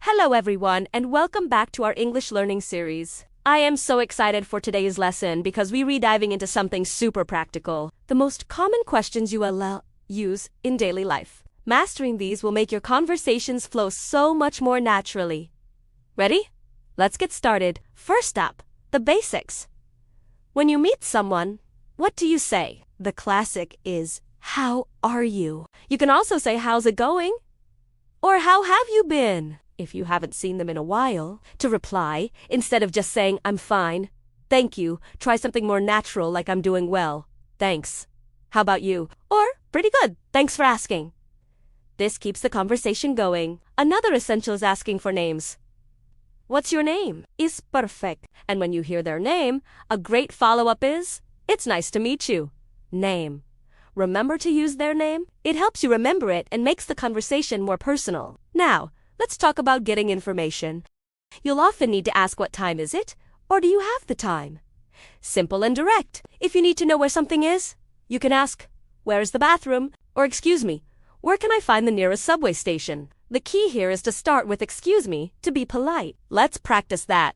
Hello everyone and welcome back to our English learning series. I am so excited for today's lesson because we're diving into something super practical. The most common questions you will use in daily life. Mastering these will make your conversations flow so much more naturally. Ready? Let's get started. First up, the basics. When you meet someone, what do you say? The classic is, "How are you?" You can also say, "How's it going?" Or "How have you been?" If you haven't seen them in a while. To reply, instead of just saying, "I'm fine," "Thank you," try something more natural like, "I'm doing well," "Thanks." "How about you?" Or, "Pretty good, thanks for asking." This keeps the conversation going. Another essential is asking for names. "What's your name?" is perfect. And when you hear their name, a great follow-up is, "It's nice to meet you." Name. Remember to use their name. It helps you remember it and makes the conversation more personal. Now, let's talk about getting information. You'll often need to ask, "What time is it?" Or, "Do you have the time?" Simple and direct. If you need to know where something is, you can ask, "Where is the bathroom?" Or, "Excuse me, where can I find the nearest subway station?" The key here is to start with "excuse me" to be polite. Let's practice that.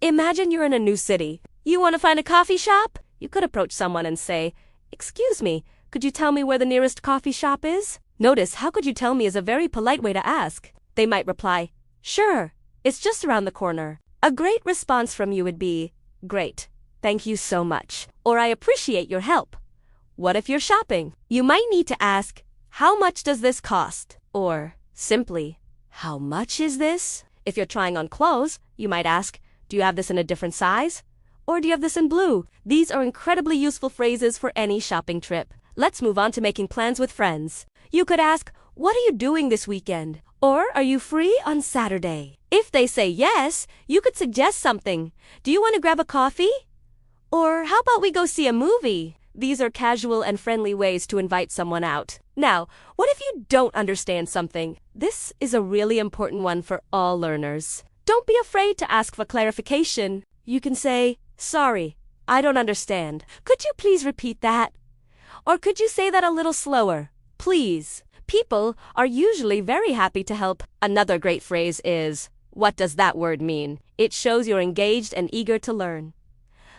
Imagine you're in a new city. You want to find a coffee shop? You could approach someone and say, "Excuse me, could you tell me where the nearest coffee shop is?" Notice, "How could you tell me?" is a very polite way to ask. They might reply, "Sure, it's just around the corner." A great response from you would be, "Great, thank you so much," or "I appreciate your help." What if you're shopping? You might need to ask, "How much does this cost?" Or, simply, "How much is this?" If you're trying on clothes, you might ask, "Do you have this in a different size?" Or, "Do you have this in blue?" These are incredibly useful phrases for any shopping trip. Let's move on to making plans with friends. You could ask, "What are you doing this weekend?" Or, "Are you free on Saturday?" If they say yes, you could suggest something. "Do you want to grab a coffee?" Or, "How about we go see a movie?" These are casual and friendly ways to invite someone out. Now, what if you don't understand something? This is a really important one for all learners. Don't be afraid to ask for clarification. You can say, "Sorry, I don't understand. Could you please repeat that?" Or, "Could you say that a little slower, please?" People are usually very happy to help. Another great phrase is, "What does that word mean?" It shows you're engaged and eager to learn.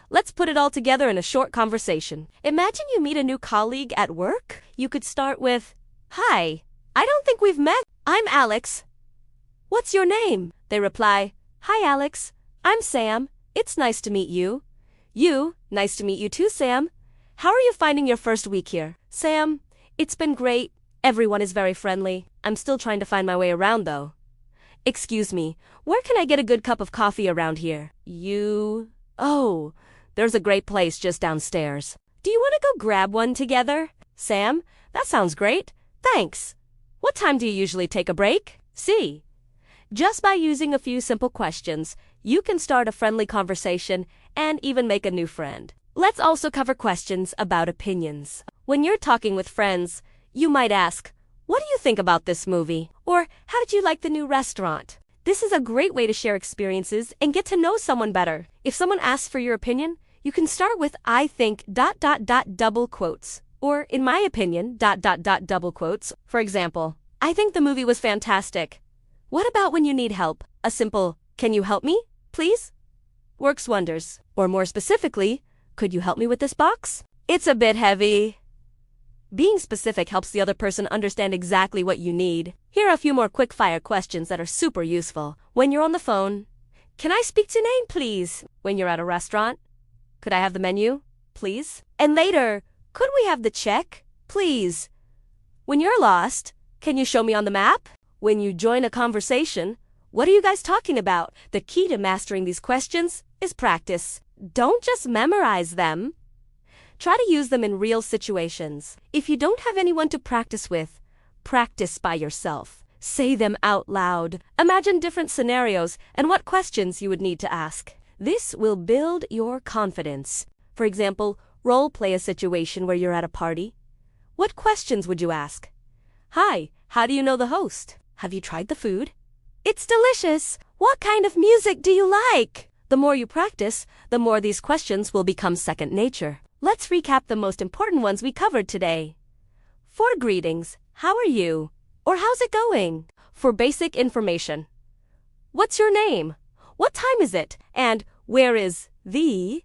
Let's put it all together in a short conversation. Imagine you meet a new colleague at work. You could start with, "Hi, I don't think we've met. I'm Alex. What's your name?" They reply, "Hi Alex, I'm Sam. It's nice to meet you." "You, nice to meet you too, Sam. How are you finding your first week here?" "Sam, it's been great. Everyone is very friendly. I'm still trying to find my way around though." "Excuse me, where can I get a good cup of coffee around here?" "You, oh, there's a great place just downstairs. Do you want to go grab one together?" "Sam, that sounds great. Thanks. What time do you usually take a break?" See, just by using a few simple questions, you can start a friendly conversation and even make a new friend. Let's also cover questions about opinions. When you're talking with friends, you might ask, "What do you think about this movie?" Or, "How did you like the new restaurant?" This is a great way to share experiences and get to know someone better. If someone asks for your opinion, you can start with, "I think ... double quotes." Or, "In my opinion ... double quotes." For example, "I think the movie was fantastic. What about when you need help?" A simple, "Can you help me, please?" works wonders. Or more specifically, "Could you help me with this box? It's a bit heavy." Being specific helps the other person understand exactly what you need. Here are a few more quick-fire questions that are super useful. When you're on the phone, "Can I speak to name, please?" When you're at a restaurant, "Could I have the menu, please?" And later, "Could we have the check, please?" When you're lost, "Can you show me on the map?" When you join a conversation, "What are you guys talking about?" The key to mastering these questions is practice. Don't just memorize them. Try to use them in real situations. If you don't have anyone to practice with, practice by yourself. Say them out loud. Imagine different scenarios and what questions you would need to ask. This will build your confidence. For example, role play a situation where you're at a party. What questions would you ask? "Hi, how do you know the host?" "Have you tried the food?" "It's delicious. What kind of music do you like?" The more you practice, the more these questions will become second nature. Let's recap the most important ones we covered today. For greetings, "How are you?" or "How's it going?" For basic information. What's your name? What time is it? And where is the ...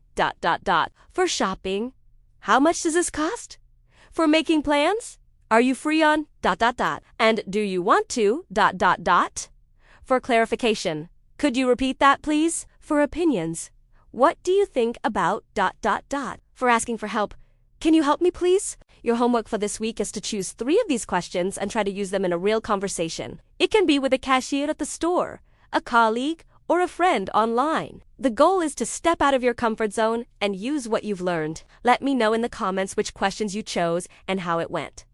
For shopping? How much does this cost? For making plans? Are you free on ... And do you want to ... For clarification, could you repeat that, please? For opinions, what do you think about ... For asking for help, can you help me, please? Your homework for this week is to choose 3 of these questions and try to use them in a real conversation. It can be with a cashier at the store, a colleague, or a friend online. The goal is to step out of your comfort zone and use what you've learned. Let me know in the comments which questions you chose and how it went.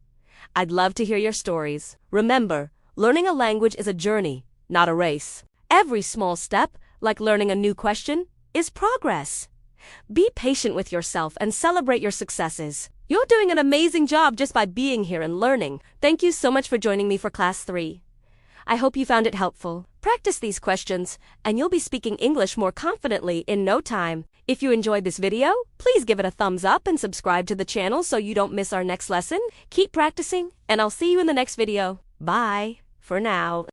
I'd love to hear your stories. Remember, learning a language is a journey, not a race. Every small step, like learning a new question, is progress. Be patient with yourself and celebrate your successes. You're doing an amazing job just by being here and learning. Thank you so much for joining me for Class 3. I hope you found it helpful. Practice these questions, and you'll be speaking English more confidently in no time. If you enjoyed this video, please give it a thumbs up and subscribe to the channel so you don't miss our next lesson. Keep practicing, and I'll see you in the next video. Bye, for now.